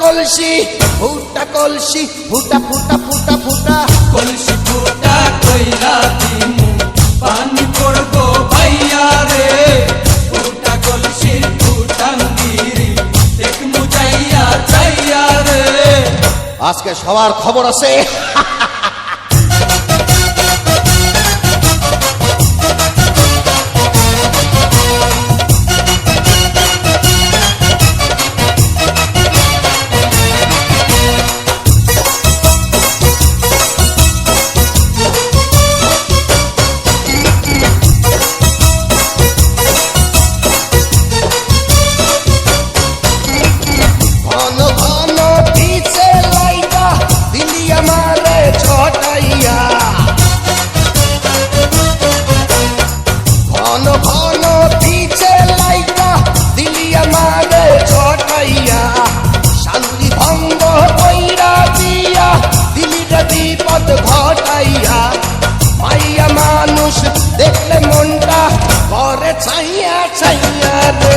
কলসি ফুটা কলসি ফুটা ফুটা ফুটা ফুটা কলসি ফুটা কইরা দিমু পানি পড়বো ভাইয়া রে ফুটা কলসি ফুটাঙ্গিরি দেখমু যাইয়া যাইয়া রে আজকে সবার খবর আছে ঘন ঘন পিছে লাইটা দিলি আমারে ছটাইয়া ঘন ঘন পিছে লাইটা দিলি আমারে ছটাইয়া শান্তি ভঙ্গ কইরা দিয়া দিলি বিপদ ঘটাইয়া মাইয়া মানুষ দেখলে মনটা করে ছাইয়া ছাইয়া রে